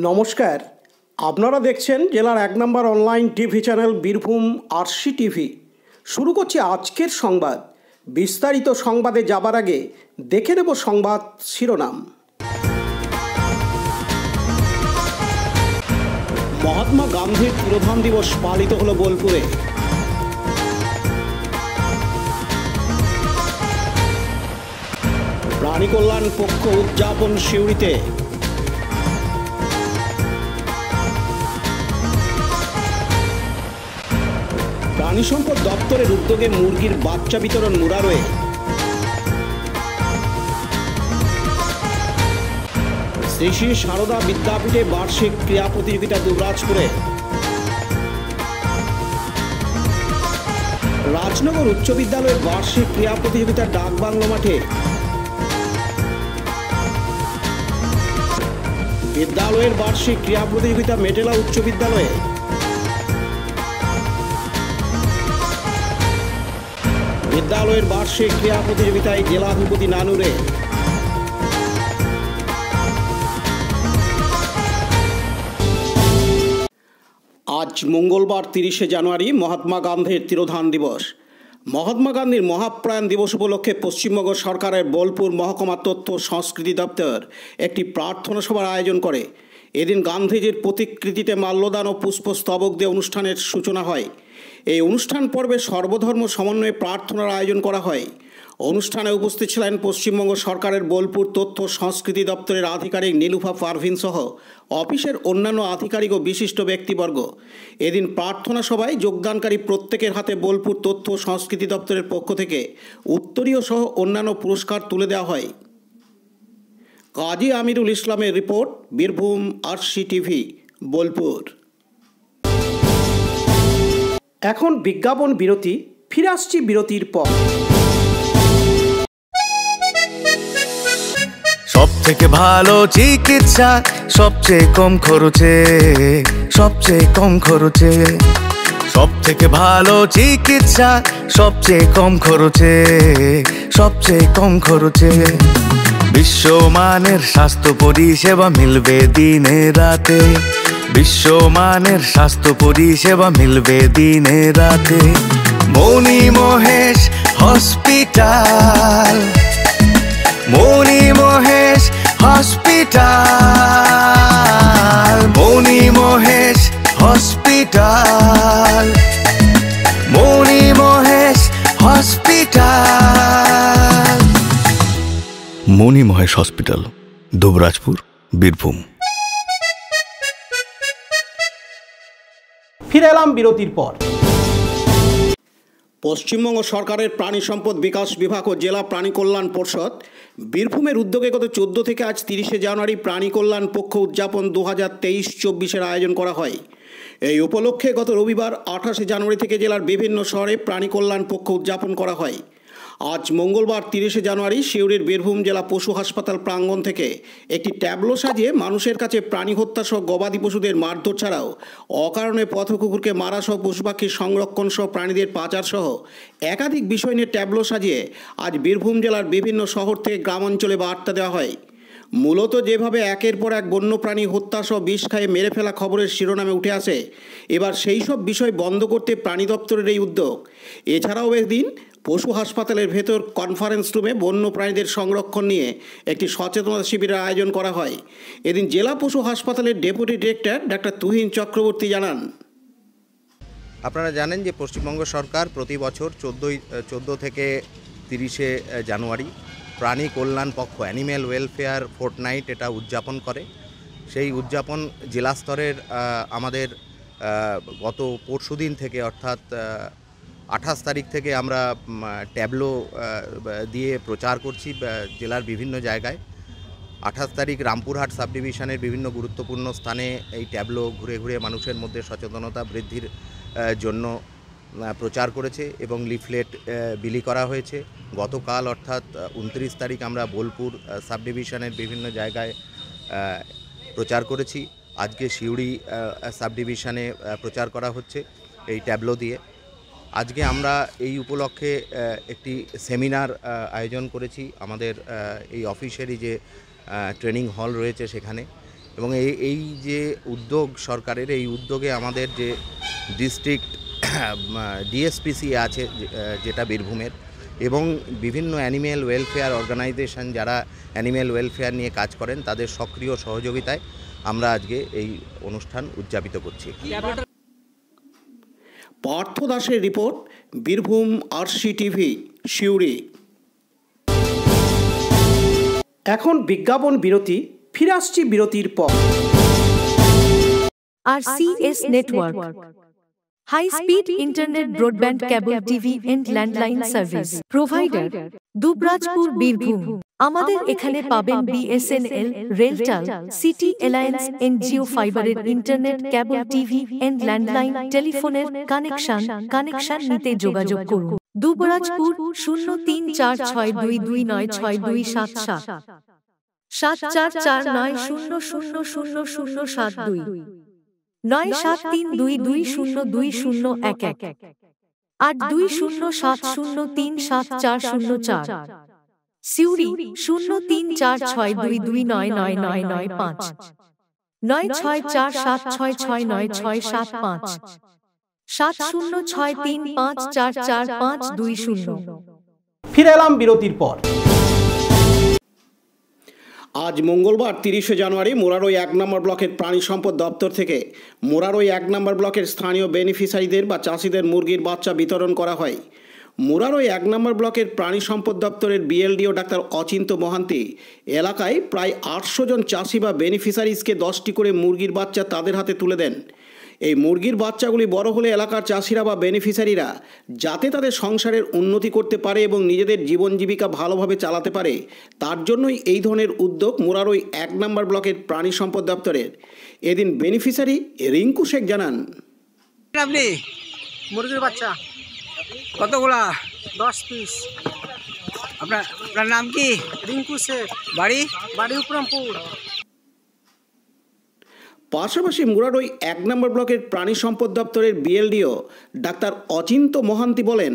নমস্কার, আপনারা দেখছেন জেলার ১ নম্বর online TV channel Birbhum RC TV. শুরু করছি আজকের সংবাদ। বিস্তারিত সংবাদে যাবার আগে দেখে নেব সংবাদ শিরোনাম। মহাত্মা গান্ধীর তিরোধান দিবস পালিত হলো বোলপুরে। প্রাণী কল্যাণ পক্ষ উদযাপন সিউড়িতে। প্রাণী সম্পদ দপ্তরের উদ্যোগে মুরগির বাচ্চা বিতরণ মুরারোয়ে। শ্রী শ্রী সারদা বিদ্যাপীঠে বার্ষিক ক্রীড়া প্রতিযোগিতা দুবরাজপুরে। রাজনগর উচ্চ বিদ্যালয়ের বার্ষিক ক্রীড়া প্রতিযোগিতা ডাকবাংলো মাঠে। বিদ্যালয়ের বার্ষিক ক্রীড়া প্রতিযোগিতা মেটেলা উচ্চ বিদ্যালয়ে। বিদ্যালয়ের বার্ষিক ক্রীড়া প্রতিযোগিতায় জেলাধিপতি নানুরে। আজ মঙ্গলবার ৩০শে জানুয়ারি মহাত্মা গান্ধীর তিরোধান দিবস। মহাত্মা গান্ধীর মহাপ্রয়াণ দিবস উপলক্ষে পশ্চিমবঙ্গ সরকারের বোলপুর মহকুমা তথ্য সংস্কৃতি দপ্তর একটি প্রার্থনা সভার আয়োজন করে। এদিন গান্ধীজির প্রতিকৃতিতে মাল্যদান ও পুষ্পস্তবক দিয়ে অনুষ্ঠানের সূচনা হয়। এই অনুষ্ঠান পর্বে সর্বধর্ম সমন্বয়ে প্রার্থনার আয়োজন করা হয়। অনুষ্ঠানে উপস্থিত ছিলেন পশ্চিমবঙ্গ সরকারের বোলপুর তথ্য সংস্কৃতি দপ্তরের আধিকারিক নীলুফা পারভিন সহ অফিসের অন্যান্য আধিকারিক ও বিশিষ্ট ব্যক্তিবর্গ। এদিন প্রার্থনা সভায় যোগদানকারী প্রত্যেকের হাতে বোলপুর তথ্য সংস্কৃতি দপ্তরের পক্ষ থেকে উত্তরীয় সহ অন্যান্য পুরস্কার তুলে দেওয়া হয়। কাজী আমিরুল ইসলামের report, Birbhum RC TV, Bolpur. এখন বিজ্ঞাপন বিরতি, ফিরে আসছি বিরতির পর। সব থেকে ভালো চিকিৎসা সবচেয়ে কম খরচে, সবচেয়ে কম খরচে। সব থেকে ভালো চিকিৎসা সবচেয়ে কম খরচে, সবচেয়ে কম খরচে। বিশ্বমানের স্বাস্থ্য পরিষেবা মিলবে দিনে রাতে, বিশ্বমানের স্বাস্থ্য পরিষেবা মিলবে দিনে রাতে। মণি মহেশ হসপিটাল, মণি মহেশ হসপিটাল, মণি মহেশ হসপিটাল, মণি মহেশ হসপিটাল। মণি মহেশ হসপিটাল, দুবরাজপুর, বীরভূম। ফিরে এলাম বিরতির পর। পশ্চিমবঙ্গ সরকারের প্রাণী সম্পদ বিকাশ বিভাগ ও জেলা প্রাণী কল্যাণ পর্ষদ বীরভূমের উদ্যোগে গত 14 থেকে আজ 30শে জানুয়ারি প্রাণী কল্যাণ পক্ষ উদযাপন 2023-24-এর আয়োজন করা হয়। এই উপলক্ষে গত রবিবার 28শে জানুয়ারি থেকে জেলার বিভিন্ন শহরে প্রাণী কল্যাণ পক্ষ উদযাপন করা হয়। আজ মঙ্গলবার 30শে জানুয়ারি সিউড়ির বীরভূম জেলা পশু হাসপাতাল প্রাঙ্গণ থেকে একটি ট্যাবলো সাজিয়ে মানুষের কাছে প্রাণী হত্যা সহ গবাদি পশুদের মারধর ছাড়াও অকারণে পথ কুকুরকে মারা সহ পশু পাখির সংরক্ষণ সহ প্রাণীদের পাচার সহ একাধিক বিষয় নিয়ে ট্যাবলো সাজিয়ে আজ বীরভূম জেলার বিভিন্ন শহর থেকে গ্রামাঞ্চলে বার্তা দেওয়া হয়। মূলত যেভাবে একের পর এক বন্যপ্রাণী হত্যা সহ বিষ খাইয়ে মেরে ফেলা খবরের শিরোনামে উঠে আসে, এবার সেই সব বিষয় বন্ধ করতে প্রাণী দপ্তরের এই উদ্যোগ। এছাড়াও একদিন পশু হাসপাতালের ভেতর কনফারেন্স রুমে বন্য প্রাণীদের সংরক্ষণ নিয়ে একটি সচেতনতা শিবিরের আয়োজন করা হয়। এদিন জেলা পশু হাসপাতালের deputy director doctor Tuhin Chakraborty জানান, আপনারা জানেন যে পশ্চিমবঙ্গ সরকার প্রতি বছর 14 থেকে 30শে জানুয়ারি প্রাণী কল্যাণ পক্ষ অ্যানিম্যাল ওয়েলফেয়ার ফোর্টনাইট এটা উদযাপন করে। সেই উদযাপন জেলা স্তরের আমাদের গত পরশুদিন থেকে অর্থাৎ 28 তারিখ থেকে আমরা ট্যাবলো দিয়ে প্রচার করছি জেলার বিভিন্ন জায়গায়। 28 তারিখ রামপুরহাট সাব ডিভিশনের বিভিন্ন গুরুত্বপূর্ণ স্থানে এই ট্যাবলো ঘুরে ঘুরে মানুষের মধ্যে সচেতনতা বৃদ্ধির জন্য প্রচার করেছে এবং লিফলেট বিলি করা হয়েছে। গতকাল অর্থাৎ 29 তারিখ আমরা বোলপুর সাব ডিভিশনের বিভিন্ন জায়গায় প্রচার করেছি। আজকে সিউড়ি সাব ডিভিশনে প্রচার করা হচ্ছে এই ট্যাবলো দিয়ে। আজকে আমরা এই উপলক্ষে একটি সেমিনার আয়োজন করেছি আমাদের এই অফিসেরই যে ট্রেনিং হল রয়েছে সেখানে। এবং এই যে উদ্যোগ সরকারের, এই উদ্যোগে আমাদের যে ডিস্ট্রিক্ট ডিএসপিসি আছে যেটা বীরভূমের, এবং বিভিন্ন অ্যানিম্যাল ওয়েলফেয়ার অর্গানাইজেশন যারা অ্যানিম্যাল ওয়েলফেয়ার নিয়ে কাজ করেন, তাদের সক্রিয় সহযোগিতায় আমরা আজকে এই অনুষ্ঠান উদযাপিত করছি। পার্থ দাসের রিপোর্ট, বীরভূম RCTV সিউড়ি। এখন বিজ্ঞাপন বিরতি, ফিরে আসছি বিরতির পর। RCS Network, High Speed Internet Broadband Cable TV and Landline Service Provider, Dubrajpur, Birbhum. আমাদের এখানে পাবেন BSNL, RailTel, city alliance, NGO ফাইবারের internet, cable TV and landline টেলিফোনের কানেকশন নিতে যোগাযোগ করুন। দুবরাজপুর 034622962777 7449000072 9732202011 8207037404। সিউড়ি 034622999995 9647669665 7063544520। ফিরে এলাম বিরতির পর। আজ মঙ্গলবার 30শে জানুয়ারি মোরারই 1 নম্বর ব্লকের প্রাণী সম্পদ দপ্তর থেকে মোরারই 1 নম্বর ব্লকের স্থানীয় বেনিফিশিয়ারিদের বা চাষিদের মুরগির বাচ্চা বিতরণ করা হয়। মোরারই 1 নম্বর ব্লকের প্রাণী সম্পদ দপ্তরের BLDO ডাক্তার অচিন্ত মহান্তি এলাকায় প্রায় 800 জন চাষি বা বেনিফিশিয়ারিজকে 10টি করে মুরগির বাচ্চা তাদের হাতে তুলে দেন। এই মুরগির বাচ্চাগুলি বড় হলে এলাকার চাষিরা বা বেনিফিশিয়ারিরা যাতে তাদের সংসারের উন্নতি করতে পারে এবং নিজেদের জীবন জীবিকা ভালোভাবে চালাতে পারে, তার জন্যই এই ধরনের উদ্যোগ মোরারই 1 নম্বর ব্লকের প্রাণী সম্পদ দপ্তরের। এদিন বেনিফিশিয়ারি রিঙ্কু শেখ জানান, আপনি মুরগির বাচ্চা কতগুলা? 10 পিস। আপনার নাম কি? রিঙ্কু শেখ। বাড়ি উপরামপুর। পাশাপাশি মুরারই 1 নম্বর ব্লকের প্রাণী সম্পদ দপ্তরের BLDO ডাক্তার অচিন্ত মহান্তি বলেন,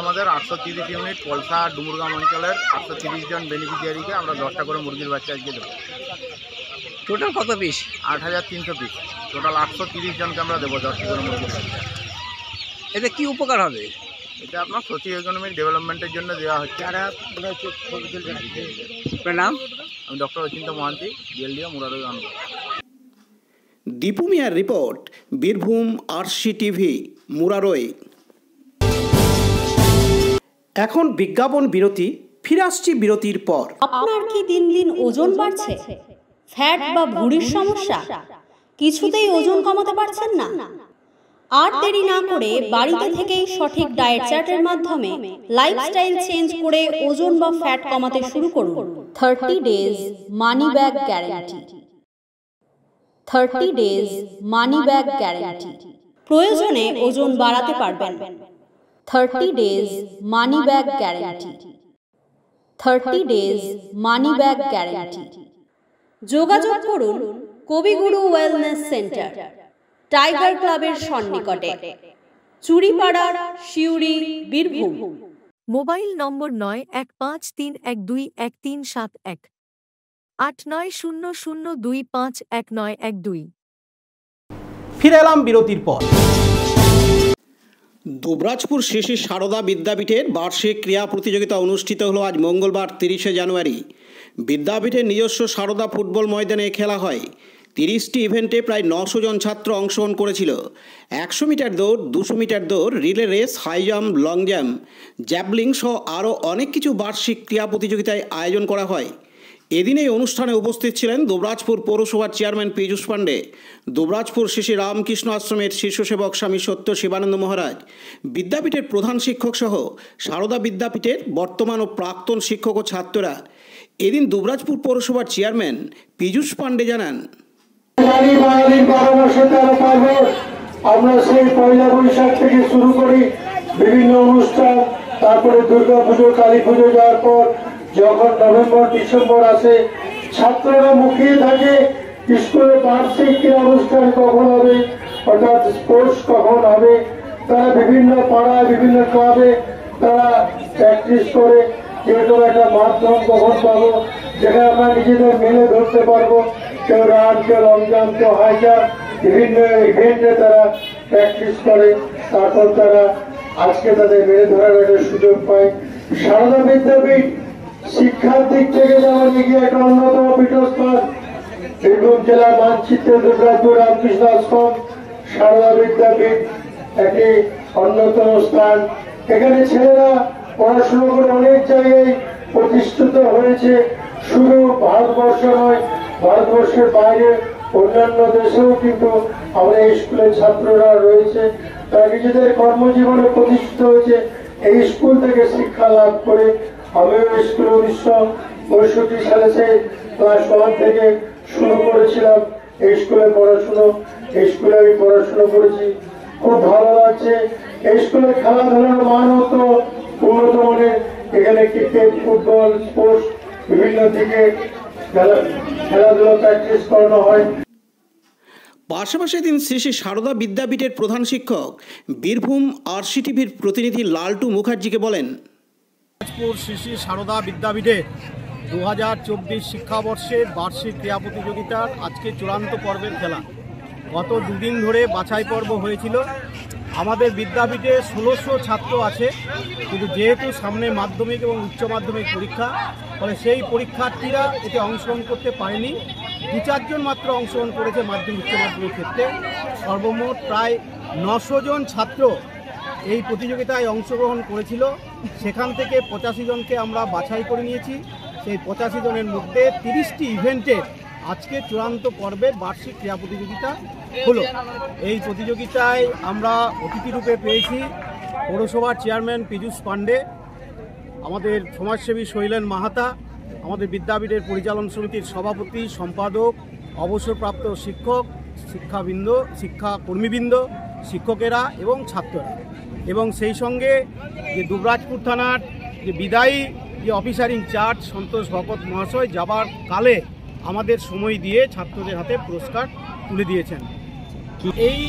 আমাদের 830 ইউনিট পলসা ডুমুরগাম অঞ্চলের 830 জন বেনিফিশিয়ারিকে আমরা 10টা করে মুরগির বাচ্চা আজকে দেবো। টোটাল কত পিস? 8300 পিস। টোটাল 830 জনকে আমরা দেবো 10টি করে মুরগির বাচ্চা। এতে কি উপকার হবে? এটা আপনার সোশিও ইকোনমিক ডেভেলপমেন্টের জন্য দেওয়া হচ্ছে। আপনার নাম? আমি ডক্টর অচিন্ত মহান্তি, BLDO মুরারই অঞ্চল। দীপু মিয়ার রিপোর্ট, বীরভূম RCTV মুরারই। এখন বিজ্ঞাপন বিরতি, ফিরে আসছি বিরতির পর। আপনার কি দিন দিন ওজন বাড়ছে? ফ্যাট বা ভুঁড়ির সমস্যা? কিছুতেই ওজন কমাতে পারছেন না? আর দেরি না করে বাড়িতে থেকেই সঠিক ডায়েট চার্টের মাধ্যমে লাইফস্টাইল চেঞ্জ করে ওজন বা ফ্যাট কমাতে শুরু করুন। 30 days money back guarantee. 30 days money back guarantee. প্রয়োজনে ওজন বাড়াতে পারবেন। 30 days money back guarantee. 30 days money back guarantee. যোগাযোগ করুন কবিগুরু ওয়েলনেস সেন্টার, টাইগার ক্লাবের সন্নিকটে, চুরিপাড়া, সিউড়ি, বীরভূম। Mobile number 9153121371 8900251912। ফিরে এলাম বিরতির পর। দুবরাজপুর শ্রী শ্রী সারদা বিদ্যাপীঠের বার্ষিক ক্রীড়া প্রতিযোগিতা অনুষ্ঠিত হলো আজ মঙ্গলবার 30শে জানুয়ারি। বিদ্যাপীঠের নিজস্ব সারদা ফুটবল ময়দানে খেলা হয়। 30টি ইভেন্টে প্রায় 900 জন ছাত্র অংশগ্রহণ করেছিল। 100 মিটার দৌড়, 200 মিটার দৌড়, relay race, high jump, long jump, javelin সহ আরও অনেক কিছু বার্ষিক ক্রীড়া প্রতিযোগিতায় আয়োজন করা হয়। এদিন এই অনুষ্ঠানে উপস্থিত ছিলেন দুবরাজপুর পৌরসভার চেয়ারম্যান পীযূষ পাণ্ডে, দুবরাজপুর শ্রী শ্রী রামকৃষ্ণ আশ্রমের শীর্ষসেবক স্বামী সত্য শিবানন্দ মহারাজ, বিদ্যাপীঠের প্রধান শিক্ষক সহ সারদা বিদ্যাপীঠের বর্তমান ও প্রাক্তন শিক্ষক ও ছাত্ররা। এদিন দুবরাজপুর পৌরসভার চেয়ারম্যান পীযূষ পাণ্ডে জানান, আমরা সেই পয়লা বৈশাখ থেকে শুরু করি বিভিন্ন অনুষ্ঠান, তারপরে দুর্গা পুজো, কালী পুজো যাওয়ার পর যখন নভেম্বর ডিসেম্বর আসে ছাত্ররা মুখিয়ে থাকে স্কুলে বার্ষিক ক্রীড়া অনুষ্ঠান কখন হবে, অর্থাৎ স্পোর্টস কখন হবে। তারা বিভিন্ন পাড়ায় বিভিন্ন ক্লাবে তারা প্র্যাকটিস করে এরকম একটা মাধ্যম কখন পাবো যেখানে আমরা নিজেদের মেলে ধরতে পারবো। কেউ রান, কেউ লং জাম্প, কেউ হাই জাম্প, বিভিন্ন ইভেন্টে তারা প্র্যাকটিস করে, তারপর তারা আজকে তাদের মেলে ধরার একটা সুযোগ পায়। সারদা বিদ্যাপীঠ শিক্ষার দিক থেকে যেমন এগিয়ে একটা অন্যতম পীঠস্থান। বীরভূম জেলার মানচিত্রে দুর্গাপুর রামকৃষ্ণ আশ্রম সারদা বিদ্যাপীঠ একটি অন্যতম স্থান। এখানে ছেলেরা পড়াশুনো করে অনেক জায়গায় প্রতিষ্ঠিত হয়েছে। শুধু ভারতবর্ষ নয়, ভারতবর্ষের বাইরে অন্যান্য দেশেও কিন্তু আমাদের এই স্কুলের ছাত্ররা রয়েছে। তারা নিজেদের কর্মজীবনে প্রতিষ্ঠিত হয়েছে এই স্কুল থেকে শিক্ষা লাভ করে। আমিও স্কুলে 1965 সালে সেই ক্লাস 1 থেকে শুরু করেছিলাম এই স্কুলে পড়াশুনো। এই স্কুলে আমি পড়াশুনো করেছি, খুব ভালো লাগছে। এই স্কুলে খেলাধুলার মান হতো উন্নত মানের। এখানে ক্রিকেট, ফুটবল, স্পোর্টস বিভিন্ন দিকে খেলাধুলা প্র্যাকটিস করানো হয়। পাশাপাশি দিন শ্রী শ্রী সারদা বিদ্যাপীঠের প্রধান শিক্ষক বীরভূম RCTVর প্রতিনিধি লালটু মুখার্জিকে বলেন, শ্রী শ্রী সারদা বিদ্যাপীঠে 2024 শিক্ষাবর্ষের বার্ষিক ক্রীড়া প্রতিযোগিতার আজকে চূড়ান্ত পর্বের খেলা। গত দুদিন ধরে বাছাই পর্ব হয়েছিল। আমাদের বিদ্যাপীঠে 1600 ছাত্র আছে, কিন্তু যেহেতু সামনে মাধ্যমিক এবং উচ্চ মাধ্যমিক পরীক্ষা, ফলে সেই পরীক্ষার্থীরা এতে অংশগ্রহণ করতে পারেনি। 2-4 জন মাত্র অংশগ্রহণ করেছে মাধ্যমিক উচ্চ মাধ্যমিক ক্ষেত্রে। সর্বমোট প্রায় 900 জন ছাত্র এই প্রতিযোগিতায় অংশগ্রহণ করেছিল। সেখান থেকে 85 জনকে আমরা বাছাই করে নিয়েছি। সেই 85 জনের মধ্যে 30টি ইভেন্টের আজকে চূড়ান্ত পর্বের বার্ষিক ক্রীড়া প্রতিযোগিতা হলো। এই প্রতিযোগিতায় আমরা অতিথি রূপে পেয়েছি পৌরসভার চেয়ারম্যান পীযূষ পাণ্ডে, আমাদের সমাজসেবী শৈলেন মাহাতা, আমাদের বিদ্যাপীঠের পরিচালন সমিতির সভাপতি, সম্পাদক, অবসরপ্রাপ্ত শিক্ষক, শিক্ষাবৃন্দ, শিক্ষাকর্মীবৃন্দ, শিক্ষকেরা এবং ছাত্ররা। এবং সেই সঙ্গে যে দুবরাজপুর থানার যে বিদায়ী যে অফিসার ইনচার্জ সন্তোষ ভকত মহাশয় যাবার কালে আমাদের সময় দিয়ে ছাত্রদের হাতে পুরস্কার তুলে দিয়েছেন। এই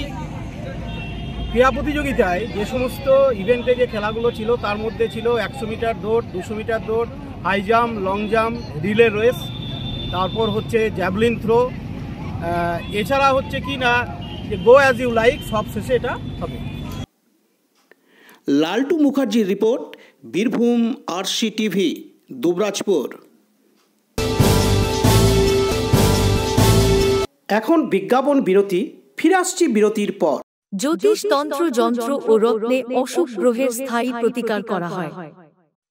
ক্রীড়া প্রতিযোগিতায় যে সমস্ত ইভেন্টে যে খেলাগুলো ছিল তার মধ্যে ছিল 100 মিটার দৌড়, 200 মিটার দৌড়, high jump, long jump, relay race, তারপর হচ্ছে জ্যাভলিন থ্রো, এছাড়া হচ্ছে কি না যে গো অ্যাজ ইউ লাইক, সব শেষে এটা হবে। লালটু মুখার্জির রিপোর্ট, বীরভূম RCTV, দুবরাজপুর। এখন বিজ্ঞাপন বিরতি, ফিরে আসছি বিরতির পর। জ্যোতিষ তন্ত্র, যন্ত্র ও রত্নে অশুভ গ্রহের স্থায়ী প্রতিকার করা হয়।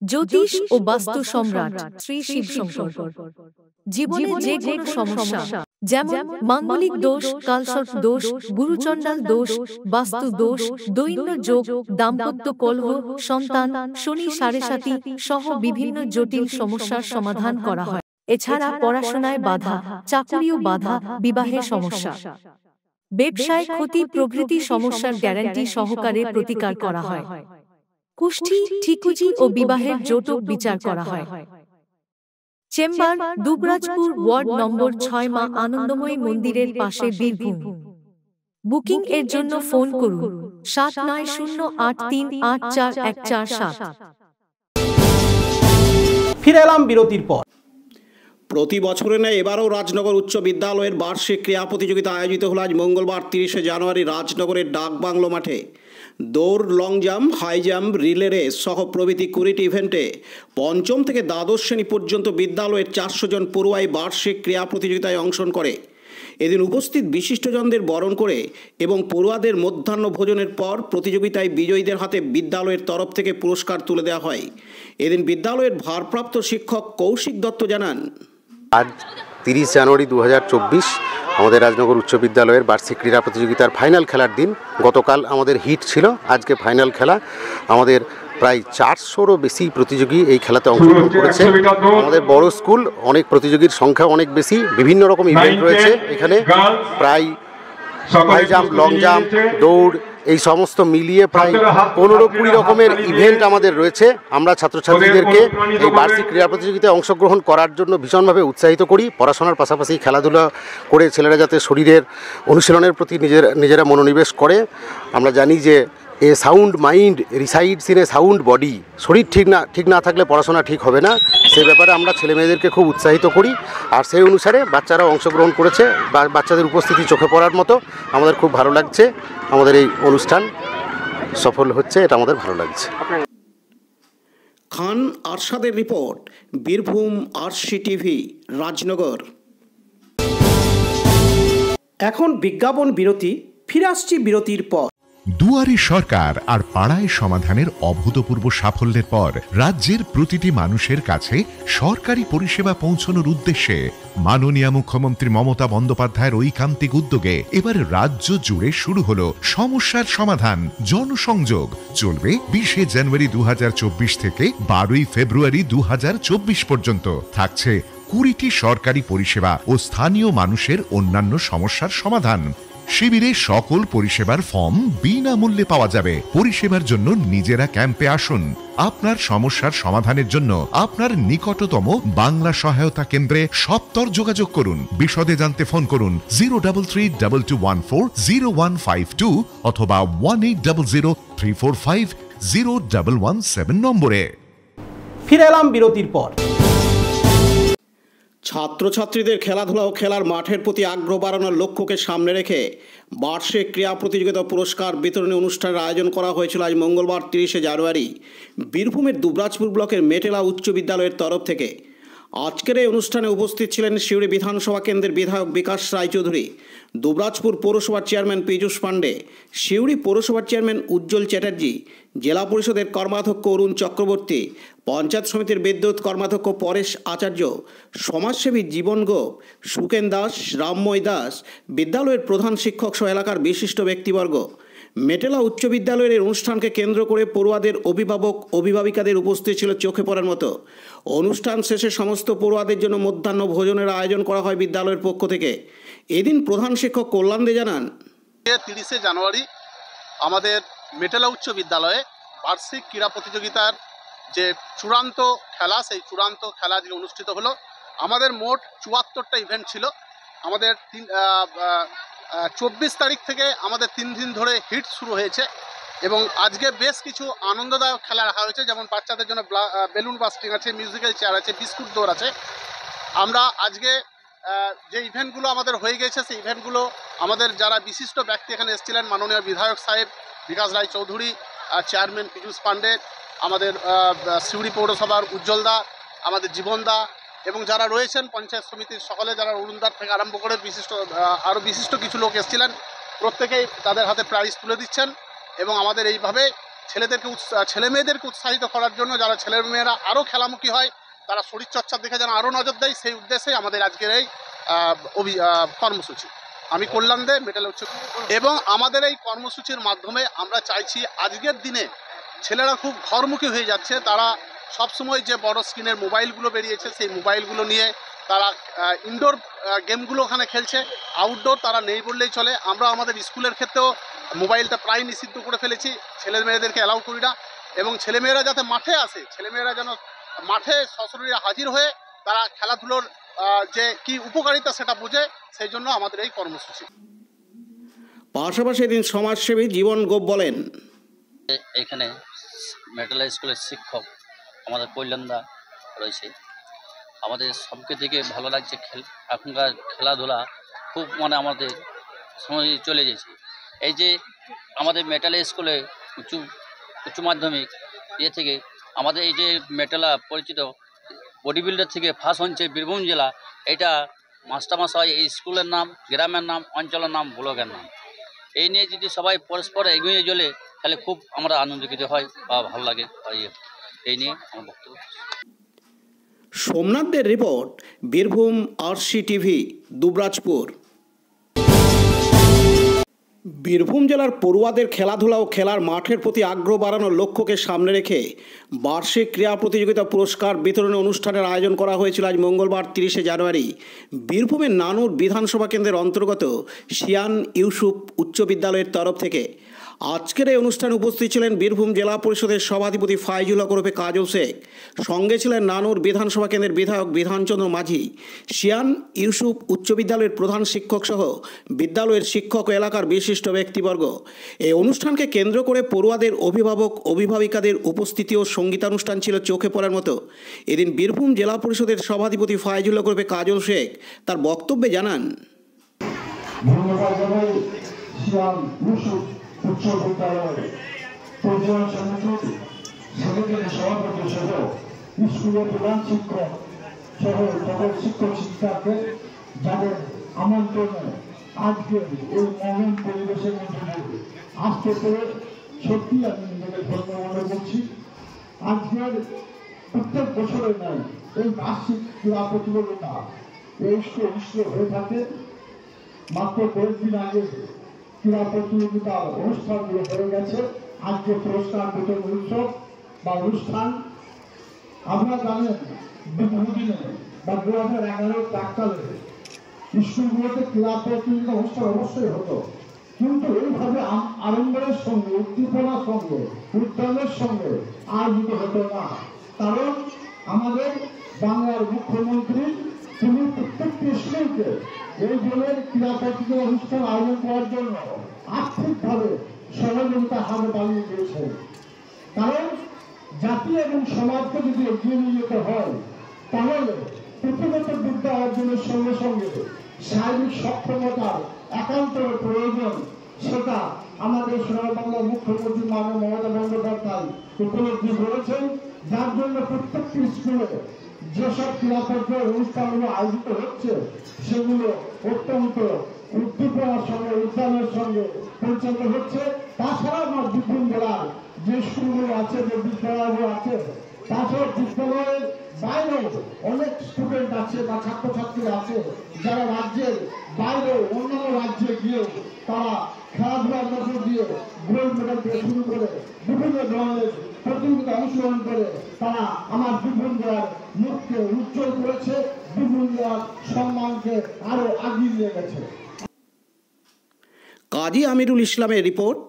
জ্যোতিষ ও বাস্তু সম্রাট শ্রী শিবশঙ্কর। জীবনে যে কোনো সমস্যা, যেমন মাঙ্গলিক দোষ, কালসর্প দোষ, গুরুচণ্ডাল দোষ, বাস্তু দোষ, দৈন্য যোগ, দাম্পত্য কলহ, সন্তান, শনি সাড়েসাতি সহ বিভিন্ন জটিল সমস্যার সমাধান করা হয়। এছাড়া পড়াশোনায় বাধা, চাকুরিও বাধা, বিবাহে সমস্যা, ব্যবসায় ক্ষতি প্রভৃতি সমস্যার গ্যারান্টি সহকারে প্রতিকার করা হয়। কুষ্ঠি, ঠিকুজি ও বিবাহের জটক বিচার করা হয়। চেম্বার দুবরাজপুর, ওয়ার্ড নম্বর 6, মা আনন্দময়ী মন্দিরের পাশে, বীরভূম। বুকিং এর জন্য ফোন করুন 7908384147। ফিরে এলাম বিরতির পর। প্রতি বছরের ন্যায় এবারও রাজনগর উচ্চ বিদ্যালয়ের বার্ষিক ক্রীড়া প্রতিযোগিতা আয়োজিত হল আজ মঙ্গলবার 30শে জানুয়ারি রাজনগরের ডাকবাংলো মাঠে। দৌড়, long jump, high jump, relay race সহ প্রভৃতি 20টি ইভেন্টে 5ম থেকে দ্বাদশ শ্রেণী পর্যন্ত বিদ্যালয়ের 400 জন পড়ুয়াই বার্ষিক ক্রীড়া প্রতিযোগিতায় অংশগ্রহণ করে। এদিন উপস্থিত বিশিষ্টজনদের বরণ করে এবং পড়ুয়াদের মধ্যাহ্ন ভোজনের পর প্রতিযোগিতায় বিজয়ীদের হাতে বিদ্যালয়ের তরফ থেকে পুরস্কার তুলে দেওয়া হয়। এদিন বিদ্যালয়ের ভারপ্রাপ্ত শিক্ষক কৌশিক দত্ত জানান, আজ 30 জানুয়ারি 2024 আমাদের রাজনগর উচ্চ বিদ্যালয়ের বার্ষিক ক্রীড়া প্রতিযোগিতার ফাইনাল খেলার দিন। গতকাল আমাদের হিট ছিল, আজকে ফাইনাল খেলা। আমাদের প্রায় 400রও বেশি প্রতিযোগী এই খেলাতে অংশগ্রহণ করেছে। আমাদের বড় স্কুল, অনেক প্রতিযোগীর সংখ্যা অনেক বেশি, বিভিন্ন রকম ইভেন্ট রয়েছে এখানে। প্রায় হাই জাম্প, লং জাম্প, দৌড় এই সমস্ত মিলিয়ে প্রায় 15-20 রকমের ইভেন্ট আমাদের রয়েছে। আমরা ছাত্রছাত্রীদেরকে এই বার্ষিক ক্রীড়া প্রতিযোগিতায় অংশগ্রহণ করার জন্য ভীষণভাবে উৎসাহিত করি। পড়াশোনার পাশাপাশি খেলাধুলা করে ছেলেরা যাতে শরীরের অনুশীলনের প্রতি নিজেরা মনোনিবেশ করে। আমরা জানি যে a sound mind resides in a sound body. শরীর ঠিক না থাকলে পড়াশোনা ঠিক হবে না, সে ব্যাপারে আমরা ছেলে মেয়েদেরকে খুব উৎসাহিত করি। আর সেই অনুসারে বাচ্চারা অংশগ্রহণ করেছে, বাচ্চাদের উপস্থিতি চোখে পড়ার মতো। আমাদের খুব ভালো লাগছে, আমাদের এই অনুষ্ঠান সফল হচ্ছে, এটা আমাদের ভালো লাগছে। খান আরশাদের report, Birbhum RC TV, Rajnagar. এখন বিজ্ঞাপন বিরতি, ফিরে আসছি বিরতির পর। দুয়ারে সরকার আর পাড়ায় সমাধানের অভূতপূর্ব সাফল্যের পর রাজ্যের প্রতিটি মানুষের কাছে সরকারি পরিষেবা পৌঁছানোর উদ্দেশ্যে মাননীয় মুখ্যমন্ত্রী মমতা বন্দ্যোপাধ্যায়ের ঐকান্তিক উদ্যোগে এবার রাজ্য জুড়ে শুরু হলো সমস্যার সমাধান জনসংযোগ। চলবে 20 জানুয়ারি 2024 থেকে 12 ফেব্রুয়ারি 2024 পর্যন্ত। থাকছে 20টি সরকারি পরিষেবা ও স্থানীয় মানুষের অন্যান্য সমস্যার সমাধান। শিবিরে সকল পরিষেবার ফর্ম বিনামূল্যে পাওয়া যাবে। পরিষেবার জন্য নিজেরা ক্যাম্পে আসুন। আপনার সমস্যার সমাধানের জন্য আপনার নিকটতম বাংলা সহায়তা কেন্দ্রে সত্বর যোগাযোগ করুন। বিশদে জানতে ফোন করুন 03322140152 অথবা 180034501117 নম্বরে। ফিরে এলাম বিরতির পর। ছাত্রছাত্রীদের খেলাধুলা ও খেলার মাঠের প্রতি আগ্রহ বাড়ানোর লক্ষ্যকে সামনে রেখে বার্ষিক ক্রীড়া প্রতিযোগিতা পুরস্কার বিতরণী অনুষ্ঠানের আয়োজন করা হয়েছিল আজ মঙ্গলবার 30 জানুয়ারি বীরভূমের দুবরাজপুর ব্লকের মেটেলা উচ্চ বিদ্যালয়ের তরফ থেকে। আজকের এই অনুষ্ঠানে উপস্থিত ছিলেন সিউড়ি বিধানসভা কেন্দ্রের বিধায়ক বিকাশ রায়চৌধুরী, দুবরাজপুর পৌরসভার চেয়ারম্যান পীযূষ পাণ্ডে, সিউড়ি পৌরসভার চেয়ারম্যান উজ্জ্বল চ্যাটার্জি, জেলা পরিষদের কর্মাধ্যক্ষ অরুণ চক্রবর্তী, পঞ্চায়েত সমিতির বিদ্যুৎ কর্মাধ্যক্ষ পরেশ আচার্য, সমাজসেবী জীবন গোপ, সুকেন দাস, রামময় দাস, বিদ্যালয়ের প্রধান শিক্ষক সহ এলাকার বিশিষ্ট ব্যক্তিবর্গ। মেটেলা উচ্চ বিদ্যালয়ের এই অনুষ্ঠানকে কেন্দ্র করে পড়ুয়াদের অভিভাবক অভিভাবিকাদের উপস্থিত ছিল চোখে পড়ার মতো। অনুষ্ঠান শেষে সমস্ত পড়ুয়াদের জন্য মধ্যাহ্ন ভোজনের আয়োজন করা হয় বিদ্যালয়ের পক্ষ থেকে। এদিন প্রধান শিক্ষক কল্যাণ দে জানান, 30 জানুয়ারি আমাদের মেটেলা উচ্চ বিদ্যালয়ে বার্ষিক ক্রীড়া প্রতিযোগিতার যে চূড়ান্ত খেলা, সেই চূড়ান্ত খেলা যে অনুষ্ঠিত হলো। আমাদের মোট 74টা ইভেন্ট ছিল। আমাদের 24 তারিখ থেকে আমাদের 3 দিন ধরে হিট শুরু হয়েছে এবং আজকে বেশ কিছু আনন্দদায়ক খেলা রাখা হয়েছে, যেমন বাচ্চাদের জন্য বেলুন বাস্টিং আছে, মিউজিক্যাল চেয়ার আছে, বিস্কুট দৌড় আছে। আমরা আজকে যে ইভেন্টগুলো আমাদের হয়ে গেছে, সেই ইভেন্টগুলো আমাদের যারা বিশিষ্ট ব্যক্তি এখানে এসেছিলেন, মাননীয় বিধায়ক সাহেব বিকাশ রায় চৌধুরী, চেয়ারম্যান পীযূষ পাণ্ডে, আমাদের সিউড়ি পৌরসভার উজ্জ্বলদা, আমাদের জীবনদা এবং যারা রয়েছেন পঞ্চায়েত সমিতির সকলে, যারা অরুণদার থেকে আরম্ভ করে আরও বিশিষ্ট কিছু লোক এসেছিলেন, প্রত্যেকেই তাদের হাতে প্রাইজ তুলে দিচ্ছেন। এবং আমাদের এইভাবে ছেলে মেয়েদেরকে উৎসাহিত করার জন্য, যারা ছেলেমেয়েরা আরও খেলামুখী হয়, তারা শরীরচর্চার দিকে যেন আরও নজর দেয়, সেই উদ্দেশ্যেই আমাদের আজকের এই কর্মসূচি। আমি কল্যাণ দে, মেটেলা উচ্চ। এবং আমাদের এই কর্মসূচির মাধ্যমে আমরা চাইছি আজকের দিনে ছেলেরা খুব ঘরমুখী হয়ে যাচ্ছে। তারা সবসময় যে বড় স্ক্রিনের মোবাইলগুলো বেরিয়েছে, সেই মোবাইলগুলো নিয়ে তারা ইনডোর গেমগুলো ওখানে খেলছে, আউটডোর তারা নেই বললেই চলে। আমরা আমাদের স্কুলের ক্ষেত্রেও মোবাইলটা প্রায় নিষিদ্ধ করে ফেলেছি, ছেলে মেয়েদেরকে অ্যালাউ করি না। এবং ছেলেমেয়েরা যাতে মাঠে আসে, ছেলেমেয়েরা যেন মাঠে সশরীরে হাজির হয়ে তারা খেলাধুলোর যে কি উপকারিতা সেটা বোঝে, সেই জন্য আমাদের এই কর্মসূচি। পাশাপাশি এদিন সমাজসেবী জীবন গোপ বলেন, এখানে মেটেলা স্কুলের শিক্ষক আমাদের কল্যাণদা রয়েছে। আমাদের সবকে থেকে ভালো লাগছে, এখনকার খেলাধুলা খুব আমাদের সময় চলে গেছে। এই যে আমাদের মেটেলা স্কুলে উচ্চ মাধ্যমিক থেকে আমাদের এই যে মেটেলা পরিচিত বডি বিল্ডার থেকে ফার্স্ট হচ্ছে বীরভূম জেলা। এটা মাস্টারমশাই এই স্কুলের নাম, গ্রামের নাম, অঞ্চলের নাম, ব্লকের নাম, এই নিয়ে যদি সবাই পরস্পর এগিয়ে চলে তাহলে খুব আমরা আনন্দিত হয় বা ভালো লাগে। এই নিয়ে আমার বক্তব্য। সোমনাথদের report, Birbhum RC TV, Dubrajpur. বীরভূম জেলার পড়ুয়াদের খেলাধুলা ও খেলার মাঠের প্রতি আগ্রহ বাড়ানোর লক্ষ্যকে সামনে রেখে বার্ষিক ক্রীড়া প্রতিযোগিতা পুরস্কার বিতরণী অনুষ্ঠানের আয়োজন করা হয়েছিল আজ মঙ্গলবার 30 জানুয়ারি বীরভূমের নানুর বিধানসভা কেন্দ্রের অন্তর্গত শিয়ান ইউসুফ উচ্চ বিদ্যালয়ের তরফ থেকে। আজকের এই অনুষ্ঠানে উপস্থিত ছিলেন বীরভূম জেলা পরিষদের সভাধিপতি ফাইজুল হক ওরফে কাজল শেখ, সঙ্গে ছিলেন নানুর বিধানসভা কেন্দ্রের বিধায়ক বিধানচন্দ্র মাঝি, শিয়ান ইউসুফ উচ্চ বিদ্যালয়ের প্রধান শিক্ষক সহ বিদ্যালয়ের শিক্ষক ও এলাকার বিশিষ্ট ব্যক্তিবর্গ। এই অনুষ্ঠানকে কেন্দ্র করে পড়ুয়াদের অভিভাবক অভিভাবিকাদের উপস্থিতি ও সঙ্গীতানুষ্ঠান ছিল চোখে পড়ার মতো। এদিন বীরভূম জেলা পরিষদের সভাধিপতি ফাইজুল হক ওরফে কাজল শেখ তার বক্তব্যে জানান, উচ্চ বিদ্যালয়ে পরিচালনা সমিতির সেক্রেটারি সভাপতি সহ স্কুলের প্রধান শিক্ষক সহ সকল শিক্ষক শিক্ষাকে যাদের আমন্ত্রণে আজকে এই মহান পরিবেশের মধ্যে আসতে পেরে সত্যি আমি নিজেকে ধন্য মনে করছি। আজকের প্রত্যেক বছরের নয়, এই বার্ষিক ক্রীড়া প্রতিযোগিতা এই স্কুল হয়ে থাকে। মাত্র কয়েকদিন আগে ক্রীড়া প্রতিযোগিতার অনুষ্ঠানগুলো হয়ে গেছে। আজকে পুরস্কার বিতরণ উৎসব বা অনুষ্ঠান। আপনারা জানেন বহুদিনে বা 2011 প্রাক্কালে স্কুলগুলোতে ক্রীড়া প্রতিযোগিতা অনুষ্ঠান অবশ্যই হতো, কিন্তু এইভাবে আড়ম্বরের সঙ্গে উদ্দীপনার সঙ্গে উদ্যানের সঙ্গে আয়োজিত হতো না। কারণ আমাদের বাংলার মুখ্যমন্ত্রী তিনি প্রত্যেকটি স্কুলকে এই ধরনের ক্রীড়া প্রতিযোগিতা অনুষ্ঠান আয়োজন করার জন্য আর্থিকভাবে সহযোগিতা হাত বাড়িয়ে দিয়েছেন। কারণ জাতি এবং সমাজকে যদি এগিয়ে নিয়ে যেতে হয় তাহলে পুঁথিগত বিদ্যা অর্জনের সঙ্গে সঙ্গে শারীরিক সক্ষমতার একান্ত প্রয়োজন। সেটা আমাদের সোনার বাংলার মুখ্যমন্ত্রী মাননীয় মমতা বন্দ্যোপাধ্যায় উপলব্ধি করেছেন, যার জন্য প্রত্যেকটি স্কুলে যেসব ক্রীড়া পর্যায়ের অনুষ্ঠানগুলো আয়োজিত হচ্ছে সেগুলো অত্যন্ত উদ্দীপনার সঙ্গে উদ্যানের সঙ্গে পরিচালিত হচ্ছে। তাছাড়া আমার বীরভূম জেলার যে স্কুলগুলো আছে, যে বিদ্যালয়গুলো আছে, তাছাড়া বিদ্যালয়ের বাইরেও অনেক স্টুডেন্ট আছে বা ছাত্রছাত্রী আছে যারা রাজ্যের বাইরেও অন্যান্য রাজ্যে গিয়ে তারা খেলাধুলার মধ্য দিয়ে গোল্ড মেডেল থেকে শুরু করে বিভিন্ন ধরনের প্রতিযোগিতা অংশগ্রহণ করে তারা আমার বীরভূম জেলার মুখকে উজ্জ্বল করেছে, বীরভূম জেলার সম্মানকে আরো আগিয়ে নিয়ে গেছে। কাজী আমিরুল ইসলামের রিপোর্ট,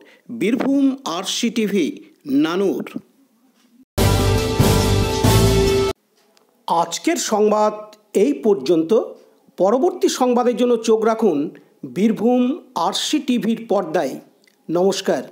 বীরভূম আরসি টিভি, নানুর। আজকের সংবাদ এই পর্যন্ত। পরবর্তী সংবাদের জন্য চোখ রাখুন বীরভূম আরসি টিভির পর্দায়। নমস্কার।